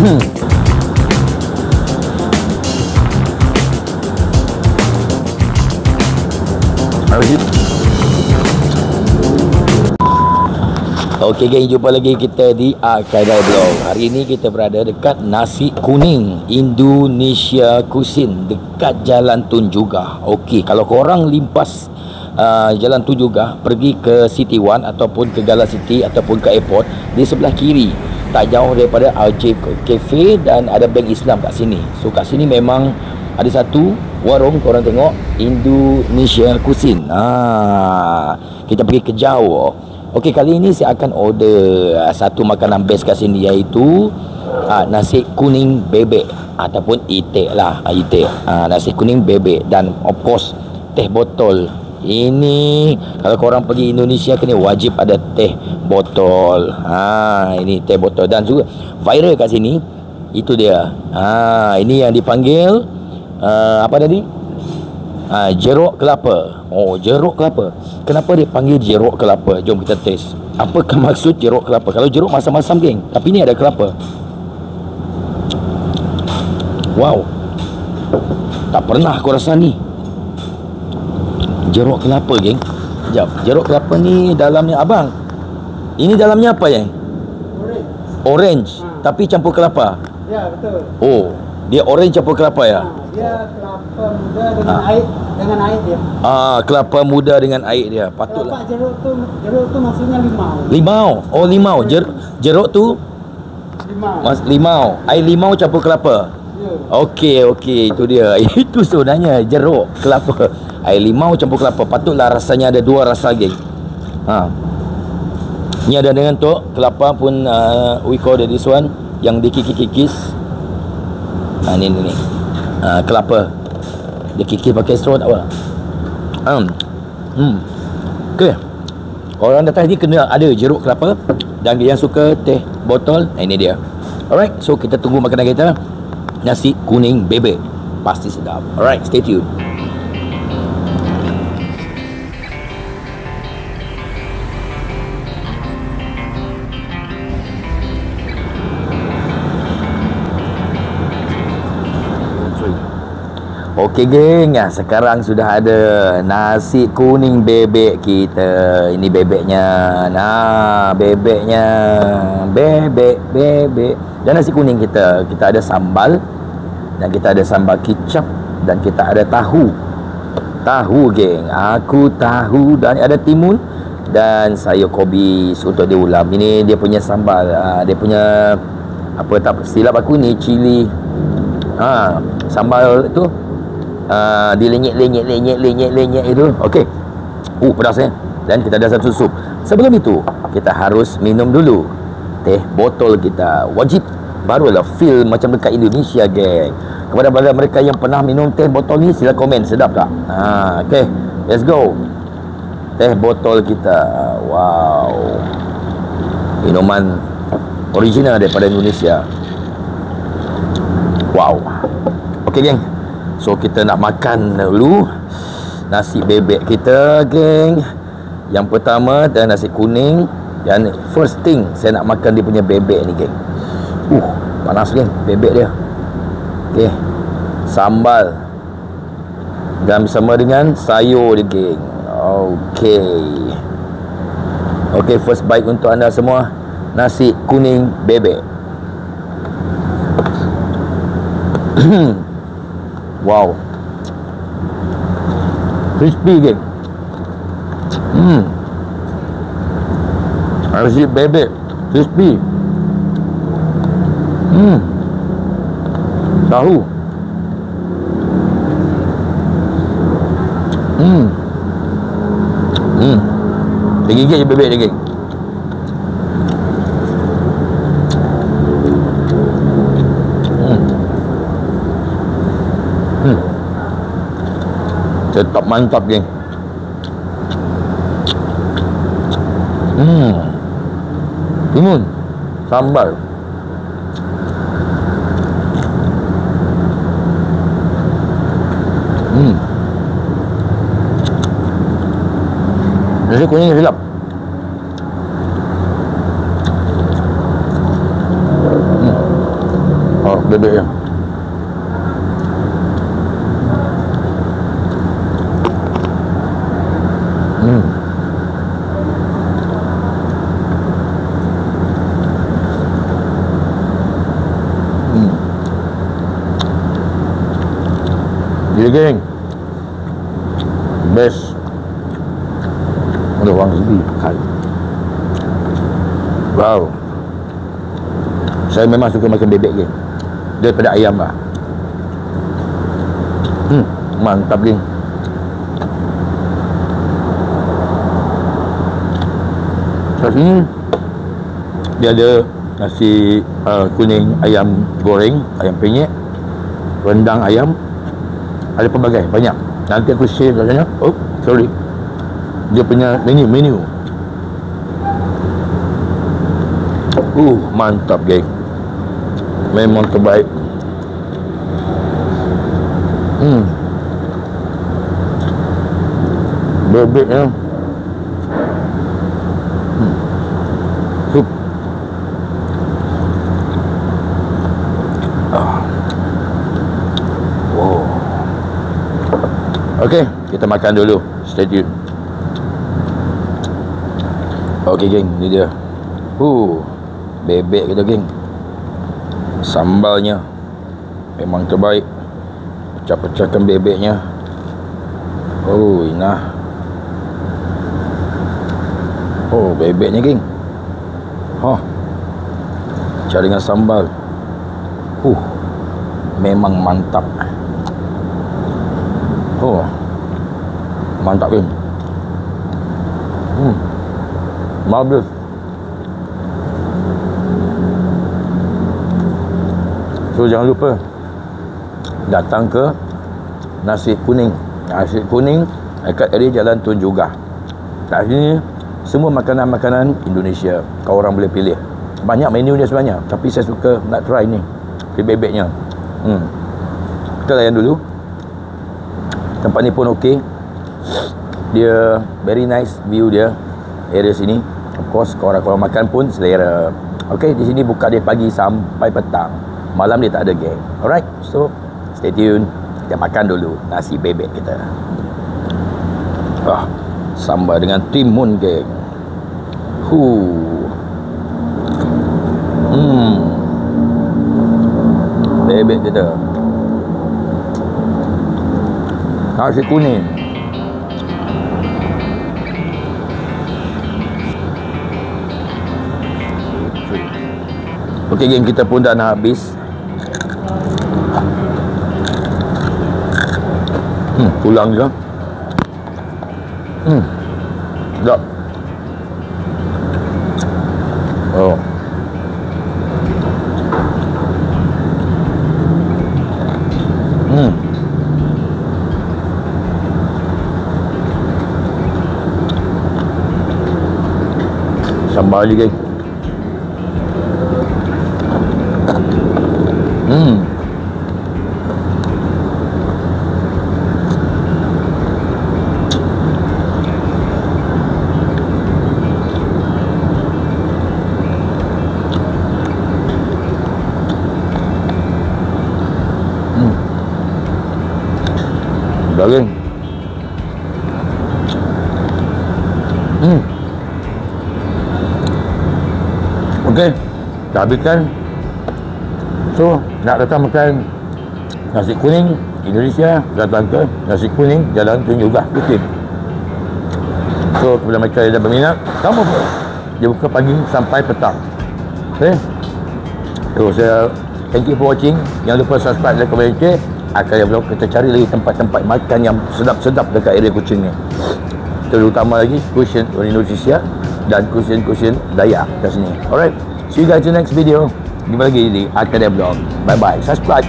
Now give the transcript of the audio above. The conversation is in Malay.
Okey geng, jumpa lagi kita di Al-Qaeda Blog. Hari ini kita berada dekat Nasi Kuning Indonesia Cuisine dekat Jalan Tun Juga. Okey, kalau korang limpas Jalan Tun Juga, pergi ke City One ataupun ke Gala City ataupun ke airport, di sebelah kiri tak jauh daripada RJ Cafe dan ada Bank Islam kat sini. So kat sini memang ada satu warung, korang tengok, Indonesia Cuisine. Kita pergi ke jauh. Okey, kali ini saya akan order satu makanan best kat sini, iaitu nasi kuning bebek ataupun itik lah, itik. Nasi kuning bebek dan of course teh botol. Ini kalau korang pergi Indonesia kena wajib ada teh botol. Ini teh botol dan juga viral kat sini. Itu dia. Ini yang dipanggil apa tadi? Jeruk kelapa. Oh, jeruk kelapa. Kenapa dia panggil jeruk kelapa? Jom kita test. Apakah maksud jeruk kelapa? Kalau jeruk masam-masam geng, tapi ni ada kelapa. Wow, tak pernah aku rasa ni jeruk kelapa geng. Sekejap, jeruk kelapa ni dalamnya, abang, ini dalamnya apa yang? Orange. Tapi campur kelapa. Ya, betul. Oh, dia orange campur kelapa ya? Dia kelapa muda dengan air, dia. Kelapa muda dengan air dia. Patutlah. Jeruk tu maksudnya limau. Limau. Oh, limau. Jeruk tu limau. Air limau campur kelapa. Ya. Okey, itu dia. Itu sebenarnya jeruk kelapa. Air limau campur kelapa. Patutlah rasanya ada dua rasa geng. Ni ada dengan tu kelapa pun, we call this one yang dikikis-kikis. Ni. Kelapa dia kikis pakai straw, tak apa. Okey, orang datang sini kena ada jeruk kelapa. Dan yang suka teh botol, ini dia. Alright, so kita tunggu makanan kita, nasi kuning bebek. Pasti sedap. Alright, stay tuned. Okey geng, sekarang sudah ada nasi kuning bebek kita. Ini bebeknya. Bebeknya. Bebek. Dan nasi kuning kita. Kita ada sambal. Dan kita ada sambal kicap. Dan kita ada tahu. Tahu geng. Aku tahu. Dan ada timun. Dan sayur kobis untuk diulam. Ini dia punya sambal. Dia punya, apa tak silap aku ni, cili. Sambal tu dilenyek itu. Okey. Pedas Dan kita ada satu sup. Sebelum itu, kita harus minum dulu teh botol kita. Wajib. Barulah feel macam dekat Indonesia geng. Kepada mereka yang pernah minum teh botol ni, sila komen sedap tak? Okey. Let's go. Teh botol kita. Wow. Minuman original daripada Indonesia. Wow. Okey geng. So kita nak makan dulu nasi bebek kita geng. Yang pertama dan nasi kuning. Dan first thing saya nak makan dia punya bebek ni geng. Panas geng bebek dia. Okey, sambal dan bersama dengan sayur dia geng. Okey, first bite untuk anda semua. Nasi kuning bebek. Wow, crispy geng. Nasi bebek crispy. Tahu. Tergigit je bebek dia geng. Tetap mantap geng. Timun, sambal. Nasi kuning sedap. bebek dia. Jadi geng, best. Ada orang sini makan. Wow, saya memang suka makan bebek geng, daripada ayam lah. Mantap geng. Kat sini dia ada nasi kuning ayam goreng, ayam penyet, rendang ayam, ada pelbagai, banyak. Nanti aku share kat sana. Oh, sorry, dia punya menu. Mantap geng, memang terbaik. Bebeknya sup. Wow. Okey, kita makan dulu. Stay tune. Okey geng, ni dia. Bebek kita geng. Sambalnya memang terbaik. Pecah-pecahkan bebeknya. Inah. Bebeknya geng. Pecah dengan sambal. Memang mantap. Mantap geng. Marvelous. So jangan lupa datang ke nasi kuning. Nasi kuning dekat area Jalan Tun Jugah. Kat sini semua makanan-makanan Indonesia kau orang boleh pilih. Banyak menu dia sebenarnya, tapi saya suka nak try ni bebeknya. Kita layan dulu. Tempat ni pun okey. Dia very nice view dia, area sini. Of course kau orang makan pun selera. Okey, di sini buka dia pagi sampai petang. Malam dia tak ada geng. Alright, so stay tune. Kita makan dulu nasi bebek kita. Sambal dengan timun geng. Bebek kita. Nasi kuning. Okey geng, kita pun dah nak habis. Pulang je. Sedap. Sambal lagi geng. Dah geng. Okey, dah habiskan. So, nak datang makan nasi kuning Indonesia, datang ke nasi kuning Jalan Tun Jugah Kuching. So, kepada mereka yang dah berminat, kamu pun dia buka pagi sampai petang. Okay. So, saya thank you for watching. Jangan lupa subscribe, like, comment, share. Akan vlog kita cari lagi tempat-tempat makan yang sedap-sedap dekat area Kuching ni. Terutama lagi kusin Indonesia dan kusin Dayak kat sini. Alright, see you guys in the next video. Jumpa lagi di Akademi Vlog. Bye bye. Subscribe.